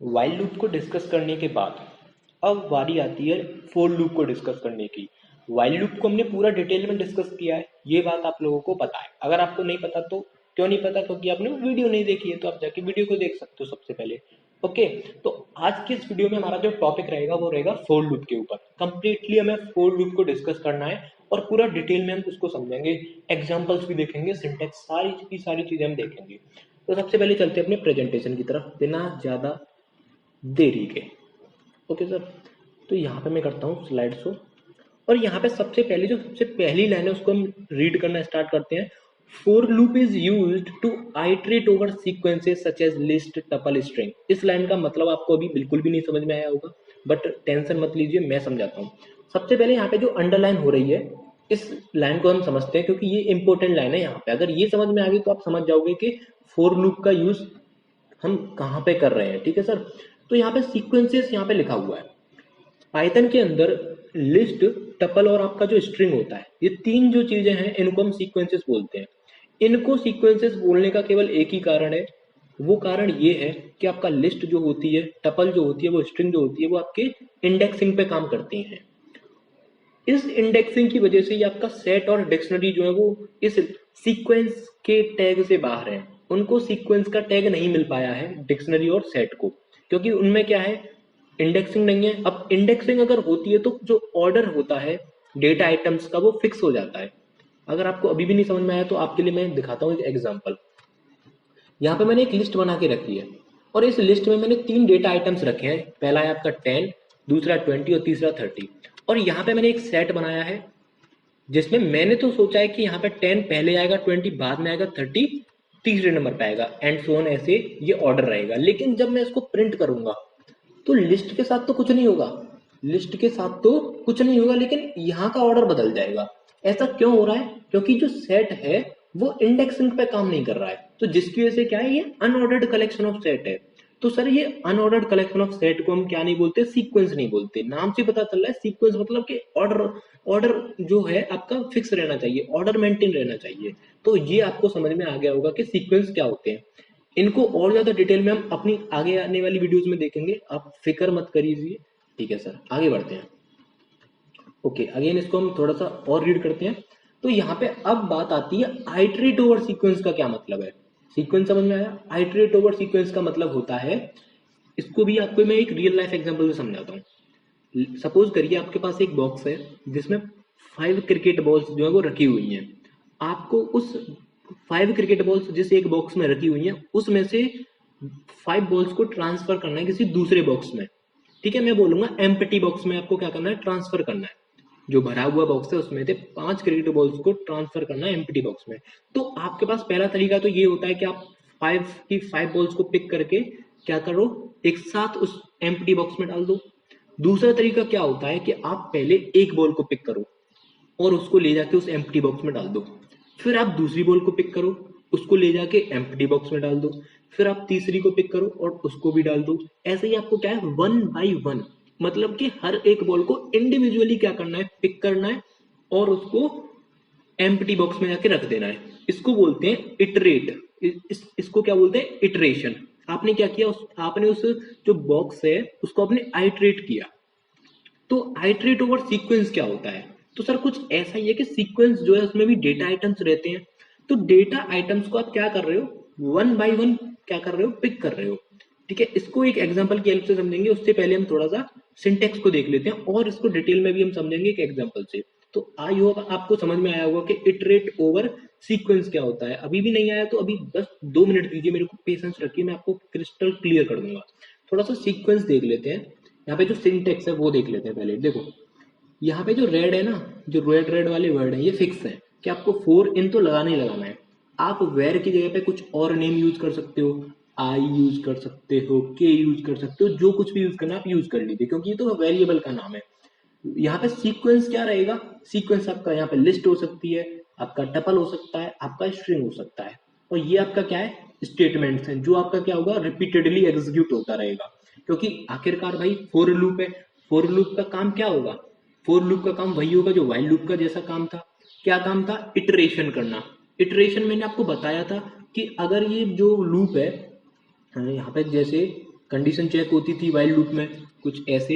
while loop को discuss करने के बाद अब बारी आती है for लूप को डिस्कस करने की। while लूप को हमने पूरा डिटेल में डिस्कस किया है, ये बात आप लोगों को पता है। अगर आपको नहीं पता तो क्यों नहीं पता, क्योंकि आपने वीडियो नहीं देखी है, तो आप जाके वीडियो को देख सकते हो सबसे पहले। ओके, तो आज के इस वीडियो में हमारा जो टॉपिक रहेगा वो रहेगा for लूप के ऊपर। कंप्लीटली हमें for लूप को डिस्कस करना है और पूरा डिटेल में हम उसको समझेंगे, एग्जाम्पल्स भी देखेंगे, सिंटेक्स सारी की सारी चीजें हम देखेंगे। तो सबसे पहले चलते हैं अपने प्रेजेंटेशन की तरफ बिना ज़्यादा देरी के। ओके सर, तो यहाँ पे मैं करता हूँ स्लाइड शो और यहाँ पे सबसे पहले जो सबसे पहली लाइन है उसको हम रीड करना स्टार्ट करते हैं। For loop is used to iterate over sequences such as list tuple string. इस लाइन का मतलब आपको अभी बिल्कुल भी नहीं समझ में आया होगा, बट टेंशन मत लीजिए, मैं समझाता हूँ। सबसे पहले यहाँ पे जो अंडरलाइन हो रही है इस लाइन को हम समझते हैं, क्योंकि ये इंपॉर्टेंट लाइन है। यहाँ पे अगर ये समझ में आ गई तो आप समझ जाओगे कि फोर लूप का यूज हम कहाँ पे कर रहे हैं। ठीक है सर, तो यहाँ पे सीक्वेंसेस यहाँ पे लिखा हुआ है। पाइथन के अंदर लिस्ट, टपल और आपका जो स्ट्रिंग होता है, ये तीन जो चीजें हैं इनको हम सीक्वेंसेस बोलते हैं। इनको सीक्वेंसेस बोलने का केवल एक ही कारण है, वो कारण ये है कि आपका लिस्ट जो होती है, टपल जो होती है, वो स्ट्रिंग जो होती है, वो आपके इंडेक्सिंग पे काम करती हैं। इस इंडेक्सिंग की वजह से ये आपका सेट और डिक्शनरी जो है वो इस सीक्वेंस के टैग से बाहर है। उनको सीक्वेंस का टैग नहीं मिल पाया है डिक्शनरी और सेट को, क्योंकि उनमें क्या है, इंडेक्सिंग नहीं है। अब इंडेक्सिंग अगर होती है तो जो ऑर्डर होता है डेटा आइटम्स का वो फिक्स हो जाता है। अगर आपको अभी भी नहीं समझ में आया तो आपके लिए मैं दिखाता हूँ एक एग्जाम्पल। यहाँ पे मैंने एक लिस्ट बना के रखी है और इस लिस्ट में मैंने तीन डेटा आइटम्स रखे हैं। पहला है आपका 10, दूसरा 20 और तीसरा 30। और यहाँ पे मैंने एक सेट बनाया है जिसमें मैंने तो सोचा है कि यहाँ पे 10 पहले आएगा, 20 बाद में आएगा, 30 तीसरे नंबर पे आएगा, एंड सो ऑन, ऐसे ये ऑर्डर रहेगा। लेकिन जब मैं इसको प्रिंट करूंगा तो लिस्ट के साथ तो कुछ नहीं होगा, लिस्ट के साथ तो कुछ नहीं होगा, लेकिन यहाँ का ऑर्डर बदल जाएगा। ऐसा क्यों हो रहा है? क्योंकि जो सेट है वो इंडेक्सिंग पे काम नहीं कर रहा है, तो जिसकी वजह से क्या है, ये अनऑर्डर्ड कलेक्शन ऑफ सेट है। तो सर ये अनऑर्डर्ड कलेक्शन ऑफ सेट को हम क्या नहीं बोलते, सीक्वेंस नहीं बोलते। नाम से पता चल रहा है सीक्वेंस मतलब कि ऑर्डर, ऑर्डर जो है आपका फिक्स रहना चाहिए, ऑर्डर मेंटेन रहना चाहिए। तो ये आपको समझ में आ गया होगा कि सीक्वेंस क्या होते हैं। इनको और ज्यादा डिटेल में हम अपनी आगे आने वाली वीडियोस में देखेंगे, आप फिक्र मत करिए। ठीक है सर, आगे बढ़ते हैं। ओके, अगेन इसको हम थोड़ा सा और रीड करते हैं। तो यहाँ पे अब बात आती है आइटरेट ओवर सीक्वेंस का क्या मतलब है। सीक्वेंस समझ में आया? आइटरेट ओवर सीक्वेंस का मतलब होता है, इसको भी आपको मैं एक रियल लाइफ एग्जांपल से समझाता हूँ। सपोज करिए आपके पास एक बॉक्स है जिसमें 5 क्रिकेट बॉल्स जो है वो रखी हुई हैं। आपको उस 5 क्रिकेट बॉल्स जिस एक बॉक्स में रखी हुई हैं उसमें से 5 बॉल्स को ट्रांसफर करना है किसी दूसरे बॉक्स में। ठीक है, मैं बोलूंगा एम्प्टी बॉक्स में आपको क्या करना है, ट्रांसफर करना है। जो भरा हुआ बॉक्स है उसमें से 5 क्रिकेट बॉल्स को ट्रांसफर करना है एम्प्टी बॉक्स में। तो आपके पास पहला तरीका तो ये होता है कि आप 5 बॉल्स को पिक करके क्या करो, एक साथ उस एम्प्टी बॉक्स में डाल दो। दूसरा तरीका क्या होता है कि आप पहले एक बॉल को पिक करो और उसको ले जाके उस एम्प्टी बॉक्स में डाल दो। फिर आप दूसरी बॉल को पिक करो, उसको ले जाके एम्प्टी बॉक्स में डाल दो। फिर आप तीसरी को पिक करो और उसको भी डाल दो। ऐसे ही आपको क्या है, 1 बाई 1, मतलब कि हर एक बॉल को इंडिविजुअली क्या करना है, पिक करना है और उसको एम्प्टी बॉक्स में जाके रख देना है। इसको बोलते हैं इटरेट। इसको क्या बोलते हैं, इटरेशन। आपने क्या किया, आपने उस जो बॉक्स है उसको आपने आइटरेट किया। तो आइटरेट ओवर सीक्वेंस क्या होता है? तो सर कुछ ऐसा ही है कि सीक्वेंस जो है उसमें भी डेटा आइटम्स रहते हैं। तो डेटा आइटम्स को आप क्या कर रहे हो, 1 बाई 1 क्या कर रहे हो, पिक कर रहे हो। ठीक है, इसको एक एग्जांपल की हेल्प से समझेंगे। उससे पहले हम थोड़ा सा सिंटेक्स को देख लेते हैं और इसको डिटेल में भी हम समझेंगे एक एग्जांपल से। तो आई होप आपको समझ में आया होगा कि इटरेट ओवर सीक्वेंस क्या होता है। अभी भी नहीं आया तो अभी बस 2 मिनट दीजिए मेरे को, पेशेंस रखिए, मैं आपको क्रिस्टल क्लियर कर दूंगा। थोड़ा सा सीक्वेंस देख लेते हैं। यहाँ पे जो सिंटेक्स है वो देख लेते हैं पहले। देखो यहाँ पे जो रेड है ना, जो रेड रेड वाले वर्ड है, ये फिक्स है कि आपको 4 इन तो लगाना ही लगाना है। आप वेर की जगह पे कुछ और नेम यूज कर सकते हो, आई यूज कर सकते हो, के यूज कर सकते हो, जो कुछ भी यूज करना आप यूज कर लीजिए, क्योंकि ये तो वेरिएबल का नाम है। यहाँ पे सीक्वेंस क्या रहेगा, सीक्वेंस आपका यहाँ पे लिस्ट हो सकती है, आपका टपल हो सकता है, आपका स्ट्रिंग हो सकता है। और ये आपका क्या है, स्टेटमेंट्स हैं, जो आपका क्या होगा, रिपीटेडली एग्जीक्यूट होता रहेगा। क्योंकि आखिरकार भाई फोर लूप है, फोर लूप का काम क्या होगा, फोर लूप का काम वही होगा जो व्हाइल लूप का जैसा काम था। क्या काम था, इटरेशन करना। इटरेशन मैंने आपको बताया था कि अगर ये जो लूप है, यहाँ पे जैसे कंडीशन चेक होती थी वाइल लूप में, कुछ ऐसे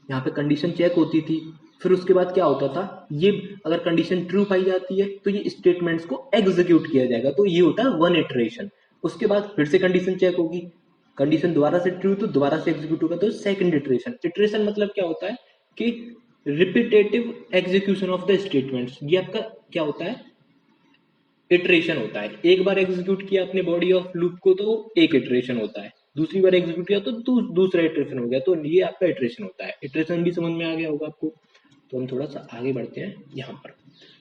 यहाँ पे कंडीशन चेक होती थी। फिर उसके बाद क्या होता था, ये अगर कंडीशन ट्रू पाई जाती है तो ये स्टेटमेंट्स को एग्जीक्यूट किया जाएगा, तो ये होता है वन इटरेशन। उसके बाद फिर से कंडीशन चेक होगी, कंडीशन दोबारा से ट्रू तो दोबारा से एग्जीक्यूट होगा, तो सेकंड इटरेशन। इटरेशन मतलब क्या होता है कि repetitive execution of the statements, ये आपका क्या होता है, इटरेशन होता है। एक बार एग्जीक्यूट किया अपने बॉडी ऑफ लूप को तो एक इटरेशन होता है, दूसरी बार एग्जीक्यूट किया तो दूसरा इटरेशन हो गया, तो ये आपका इटरेशन होता है। इटरेशन भी समझ में आ गया होगा आपको। तो हम थोड़ा सा आगे बढ़ते हैं यहाँ पर।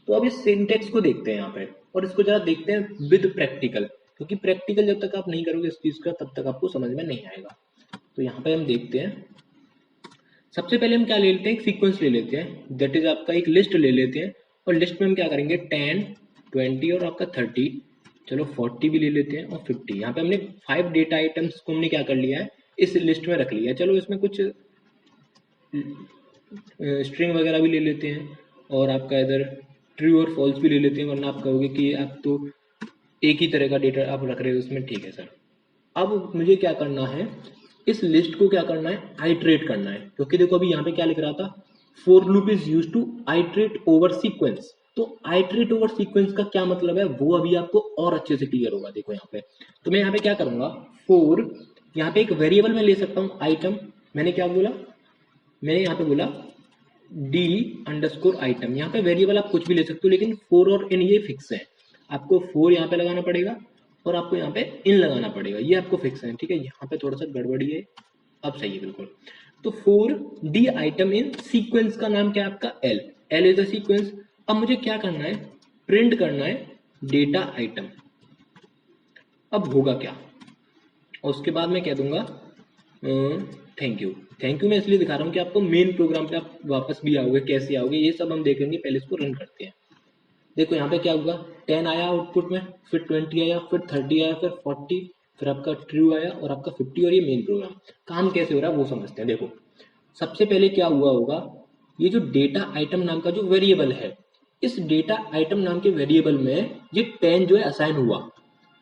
तो अब इस सिंटेक्स को देखते हैं यहाँ पे, और इसको जरा देखते हैं विद प्रैक्टिकल, क्योंकि प्रैक्टिकल जब तक आप नहीं करोगे इस चीज का तब तक आपको समझ में नहीं आएगा। तो यहाँ पे हम देखते हैं, सबसे पहले हम क्या ले लेते हैं, एक सीक्वेंस ले लेते हैं, दैट इज आपका एक लिस्ट ले लेते हैं। और लिस्ट में हम क्या करेंगे, 10, 20 और आपका 30, चलो 40 भी ले लेते हैं और 50। यहाँ पे हमने 5 डेटा आइटम्स को हमने क्या कर लिया है, इस लिस्ट में रख लिया है। चलो इसमें कुछ स्ट्रिंग वगैरह भी ले लेते हैं, और आपका इधर ट्रू और फॉल्स भी ले लेते हैं, वरना आप कहोगे कि आप तो एक ही तरह का डेटा आप रख रहे हो उसमें। ठीक है सर, अब मुझे क्या करना है, इस लिस्ट को क्या करना है, आइट्रेट करना है। क्योंकि देखो अभी यहाँ पे क्या लिख रहा था, for loop is used to iterate over sequence. तो आइट्रेट ओवर सीक्वेंस का क्या मतलब है, वो अभी आपको और अच्छे से क्लियर होगा। देखो यहाँ पे, तो मैं यहाँ पे क्या करूंगा, फॉर, यहाँ पे एक वेरिएबल में ले सकता हूँ आइटम। मैंने क्या बोला, मैंने यहाँ पे बोला डी अंडरस्कोर आइटम। यहाँ पे वेरिएबल आप कुछ भी ले सकते हो, लेकिन फोर और इन ये फिक्स है। आपको फोर यहाँ पे लगाना पड़ेगा और आपको यहाँ पे इन लगाना पड़ेगा, ये आपको फिक्स है। ठीक है, यहाँ पे थोड़ा सा गड़बड़ी है, अब सही है बिल्कुल। तो फोर डी आइटम इन सीक्वेंस का नाम क्या है आपका, L. L is a sequence. अब मुझे क्या करना है, प्रिंट करना है डेटा आइटम। अब होगा क्या, और उसके बाद मैं कह दूंगा थैंक यू। थैंक यू मैं इसलिए दिखा रहा हूँ कि आपको मेन प्रोग्राम पे आप वापस भी आओगे, कैसे आओगे ये सब हम देखेंगे, पहले इसको रन करते हैं। देखो यहाँ पे क्या होगा, 10 आया आउटपुट में, फिर 20 आया, फिर 30 आया, फिर 40, फिर आपका ट्रू आया और आपका 50, और ये मेन प्रोग्राम काम कैसे हो रहा है वो समझते हैं। देखो सबसे पहले क्या हुआ होगा, ये जो डेटा आइटम नाम का जो वेरिएबल है, इस डेटा आइटम नाम के वेरिएबल में ये 10 जो है असाइन हुआ।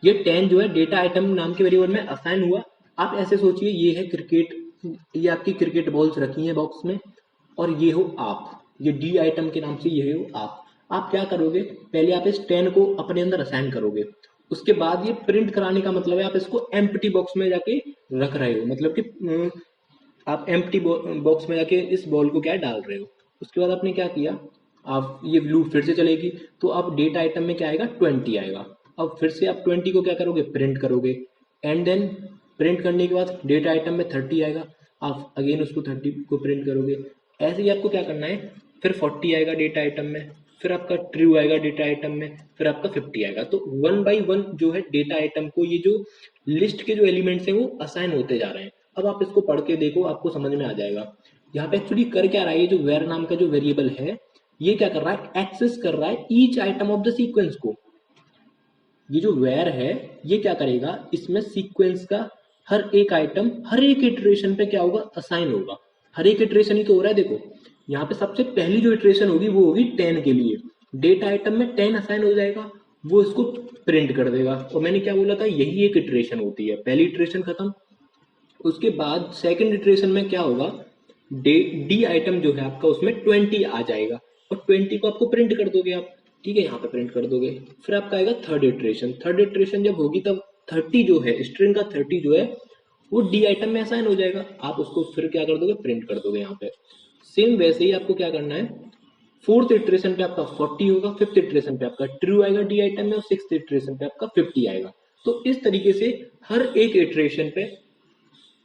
ये 10 जो है डेटा आइटम नाम के वेरिएबल में असाइन हुआ। आप ऐसे सोचिए, ये है क्रिकेट, ये आपकी क्रिकेट बॉल्स रखी हैं बॉक्स में, और ये हो आप, ये डी आइटम के नाम से ये हो आप। आप क्या करोगे, पहले आप इस 10 को अपने अंदर असाइन करोगे, उसके बाद ये प्रिंट कराने का मतलब है आप इसको एम्प्टी बॉक्स में जाके रख रहे हो, मतलब कि आप एम्प्टी बॉक्स में जाके इस बॉल को क्या डाल रहे हो। उसके बाद आपने क्या किया, आप ये लूप फिर से चलेगी, तो आप डेटा आइटम में क्या आएगा, 20 आएगा। अब फिर से आप 20 को क्या करोगे, प्रिंट करोगे, एंड देन प्रिंट करने के बाद डेटा आइटम में 30 आएगा, आप अगेन उसको 30 को प्रिंट करोगे। ऐसे ही आपको क्या करना है, फिर 40 आएगा डेटा आइटम में, फिर आपका ट्रू आएगा डेटा आइटम में, फिर आपका 50 आएगा। तो वन बाई वन जो है डेटा आइटम को ये जो लिस्ट के जो एलिमेंट्स हैं वो असाइन होते जा रहे हैं। अब आप इसको पढ़ के देखो, आपको समझ में आ जाएगा। यहाँ पे एक्चुअली कर क्या रहा है, ये जो वेर नाम का जो वेरिएबल है, ये क्या कर रहा है, एक्सेस कर रहा है each item of the sequence को। ये जो वेर है ये क्या करेगा, इसमें सीक्वेंस का हर एक आइटम हर एक इटरेशन पे क्या होगा, असाइन होगा। हर एक इटरेशन ही तो हो रहा है। देखो यहाँ पे सबसे पहली जो इटरेशन होगी वो होगी 10 के लिए, डेटा आइटम में 10 असाइन हो जाएगा, वो इसको प्रिंट कर देगा। और मैंने क्या बोला था, यही एक इटरेशन होती है, पहली इटरेशन खत्म। उसके बाद सेकंड इटरेशन में क्या होगा, डी आइटम जो है आपका उसमें 20 आ जाएगा, और 20 को आपको प्रिंट कर दोगे आप। ठीक है, यहाँ पे प्रिंट कर दोगे। फिर आपका आएगा थर्ड इटरेशन। थर्ड इटरेशन जब होगी तब 30 जो है, स्ट्रिंग का 30 जो है वो डी आइटम में असाइन हो जाएगा, आप उसको फिर क्या कर दोगे, प्रिंट कर दोगे यहाँ पे। सेम वैसे ही आपको क्या करना है, फोर्थ इटरेशन पे आपका 40 होगा, फिफ्थ इटरेशन पे आपका ट्रू आएगा डी आइटम में, और सिक्स्थ इटरेशन पे आपका 50 आएगा। तो इस तरीके से हर एक इटरेशन पे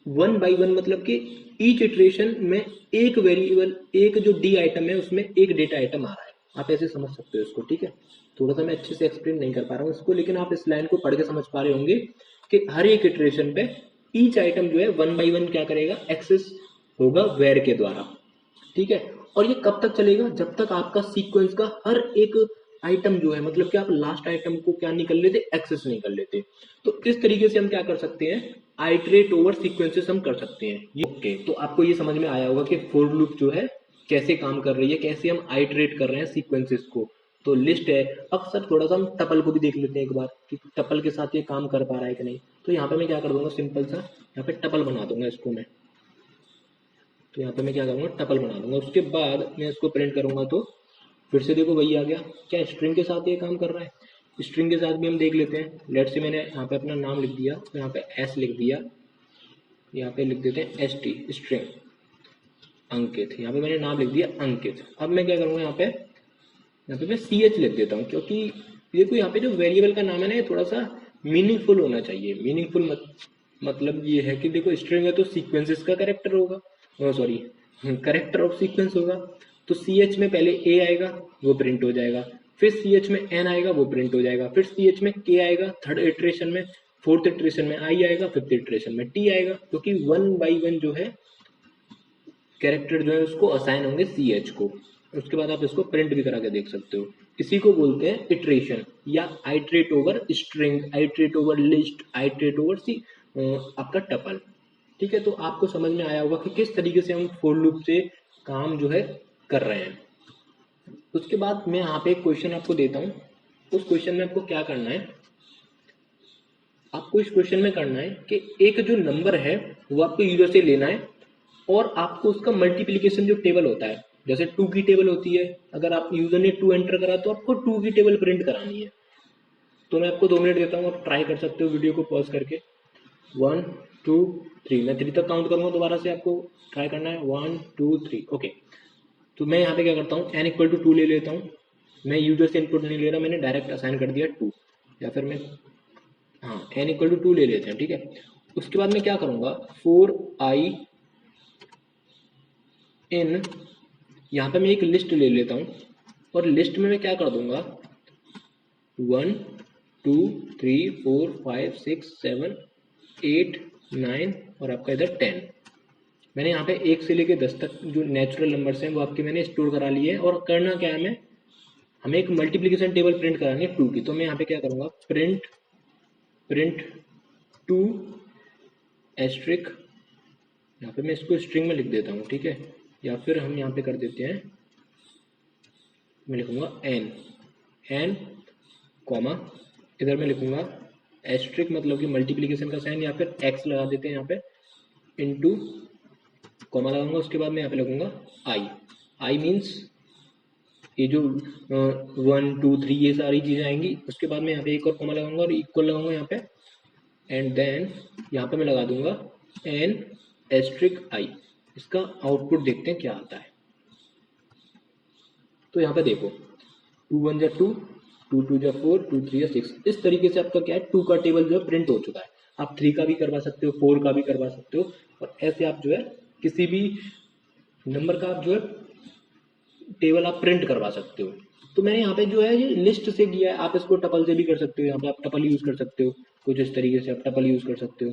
वन बाई वन, मतलब कि ईच इटरेशन में एक वेरिएबल, एक जो डी आइटम है उसमें एक डेटा आइटम आ रहा है। आप ऐसे समझ सकते हो इसको। ठीक है, थोड़ा सा मैं अच्छे से एक्सप्लेन नहीं कर पा रहा हूँ इसको, लेकिन आप इस लाइन को पढ़ के समझ पा रहे होंगे कि हर एक इटरेशन पे ईच आइटम जो है वन बाई वन क्या करेगा, एक्सेस होगा वेर के द्वारा। ठीक है, और ये कब तक चलेगा, जब तक आपका सीक्वेंस का हर एक आइटम जो है, मतलब कि आप लास्ट आइटम को क्या नहीं कर लेते, एक्सेस नहीं कर लेते। तो इस तरीके से हम क्या कर सकते हैं, आइटरेट ओवर सीक्वेंसेस हम कर सकते हैं। ओके, तो आपको ये समझ में आया होगा कि फॉर लूप जो है कैसे काम कर रही है, कैसे हम आइटरेट कर रहे हैं सीक्वेंसेस को। तो लिस्ट है। अब सर थोड़ा सा हम टपल को भी देख लेते हैं एक बार कि टपल के साथ ये काम कर पा रहा है कि नहीं। तो यहाँ पे मैं क्या कर दूंगा, सिंपल सा यहाँ पे टपल बना दूंगा इसको मैं। तो यहाँ पे मैं क्या करूँगा, टपल बना दूंगा। उसके बाद मैं इसको प्रिंट करूंगा तो फिर से देखो वही आ गया। क्या स्ट्रिंग के साथ ये काम कर रहा है? स्ट्रिंग के साथ भी हम देख लेते हैं। लेट से मैंने यहाँ पे अपना नाम लिख दिया, तो यहाँ पे एस लिख दिया, यहाँ पे लिख देते हैं एस टी स्ट्रिंग अंकित। यहाँ पे मैंने नाम लिख दिया अंकित। अब मैं क्या करूँगा, यहाँ पे मैं सी एच लिख देता हूँ, क्योंकि देखो यहाँ पे जो वेरिएबल का नाम है ना ये थोड़ा सा मीनिंगफुल होना चाहिए। मीनिंगफुल मतलब ये है कि देखो स्ट्रिंग है तो सीक्वेंसेस का कैरेक्टर होगा, सॉरी कैरेक्टर ऑफ सीक्वेंस होगा। तो सी एच में पहले ए आएगा वो प्रिंट हो जाएगा, फिर सी एच में एन आएगा वो प्रिंट हो जाएगा, फिर सी एच में के आएगा थर्ड इटरेशन में, फोर्थ इटरेशन में आई आएगा, फिफ्थ इटरेशन में टी आएगा, क्योंकि वन बाई वन जो है कैरेक्टर जो है उसको असाइन होंगे सी एच को। उसके बाद आप इसको प्रिंट भी करा के देख सकते हो। इसी को बोलते हैं इटरेशन या iterate over string, iterate over list, iterate over सी आपका टपल। ठीक है, तो आपको समझ में आया होगा कि किस तरीके से हम फॉर लूप से काम जो है कर रहे हैं। उसके बाद मैं यहाँ पे एक क्वेश्चन आपको देता हूँ। उस क्वेश्चन में आपको क्या करना है, आपको इस क्वेश्चन में करना है कि एक जो नंबर है वो आपको यूजर से लेना है और आपको उसका मल्टीप्लिकेशन जो टेबल होता है, जैसे 2 की टेबल होती है, अगर आप यूजर ने 2 एंटर करा तो आपको 2 की टेबल प्रिंट करानी है। तो मैं आपको 2 मिनट देता हूँ, आप ट्राई कर सकते हो वीडियो को पॉज करके। 1 2 3, मैं 3 तक काउंट करूंगा, दोबारा से आपको ट्राई करना है। 1 2 3 ओके। तो मैं यहाँ पे क्या करता हूँ, n इक्वल टू 2 ले लेता हूँ। मैं यूजर से इनपुट नहीं ले रहा, मैंने डायरेक्ट असाइन कर दिया 2, या फिर मैं हाँ n इक्वल टू 2 ले लेते हैं। ठीक है, उसके बाद मैं क्या करूँगा, 4i इन, यहाँ पे मैं एक लिस्ट ले लेता हूँ और लिस्ट में मैं क्या कर दूंगा 1 2 3 4 5 6 7 8 9 और आपका इधर 10। मैंने यहाँ पे 1 से लेके 10 तक जो नेचुरल नंबर्स हैं वो आपके मैंने स्टोर करा लिए हैं। और करना क्या है, हमें एक मल्टीप्लिकेशन टेबल प्रिंट करानी है 2 की। तो मैं यहाँ पे क्या करूँगा, प्रिंट 2 एस्ट्रिक, यहाँ पे मैं इसको स्ट्रिंग में लिख देता हूँ। ठीक है, या फिर हम यहाँ पे कर देते हैं, मैं लिखूंगा एन कॉमा, इधर मैं लिखूंगा एस्ट्रिक मतलब कि मल्टीप्लिकेशन का साइन, या फिर एक्स लगा देते हैं यहाँ पे, इनटू कॉमा लगाऊंगा। उसके बाद मैं यहाँ पे लगूंगा आई मीन्स ये जो 1 2 3 ये सारी चीज़ें आएंगी। उसके बाद मैं यहाँ पे एक और कॉमा लगाऊंगा और इक्वल लगाऊंगा यहाँ पे, एंड देन यहाँ पे मैं लगा दूंगा एन एस्ट्रिक आई। इसका आउटपुट देखते हैं क्या आता है। तो यहाँ पे देखो 2 1 जा 2, 2 2 जा 4, 2 3 जा 6। इस तरीके से आपका क्या है 2 का टेबल जो है प्रिंट हो चुका है। आप 3 का भी करवा सकते हो, 4 का भी करवा सकते हो, और ऐसे आप जो है किसी भी नंबर का आप जो है टेबल आप प्रिंट करवा सकते हो। तो मैंने यहाँ पे जो है ये लिस्ट से किया है, आप इसको टपल से भी कर सकते हो। यहाँ पे आप टपल यूज कर सकते हो, कुछ इस तरीके से आप टपल यूज कर सकते हो।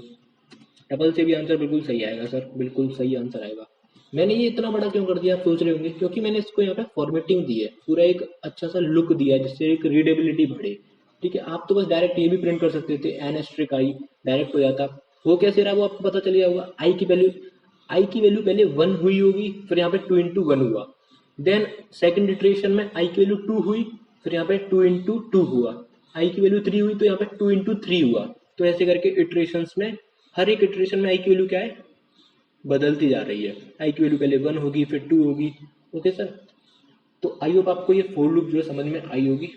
टपल से भी आंसर बिल्कुल सही आएगा सर, बिल्कुल सही आंसर आएगा। मैंने ये इतना बड़ा क्यों कर दिया आप सोच रहे होंगे, क्योंकि मैंने इसको यहाँ पे फॉर्मेटिंग दी है, पूरा एक अच्छा सा लुक दिया है जिससे एक रीडेबिलिटी बढ़े। ठीक है, आप तो बस डायरेक्ट ये भी प्रिंट कर सकते थे, एन एस्ट्रिक आई डायरेक्ट हो जाता। हो कैसे रहा वो आपको पता चल गया होगा। आई की वैल्यू पहले 1 हुई होगी, फिर यहाँ पे 2 इंटू 1 हुआ, देन सेकंड इटरेशन में आई की वैल्यू 2 हुई, फिर यहाँ पे 2 इंटू 2 हुआ, आई की वैल्यू 3 हुई तो यहाँ पे 2 इंटू 3 हुआ। तो ऐसे करके इटरेशंस में हर एक इटरेशन में आई की वैल्यू क्या है, बदलती जा रही है। आई की वैल्यू पहले 1 होगी फिर 2 होगी। ओके सर, तो आई होप आपको ये फॉर लूप जो है समझ में आई होगी।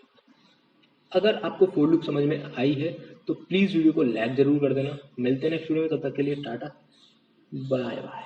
अगर आपको फॉर लूप समझ में आई है तो प्लीज़ वीडियो को लाइक जरूर कर देना। मिलते हैं नेक्स्ट वीडियो में, तब तक के लिए टाटा बाय बाय।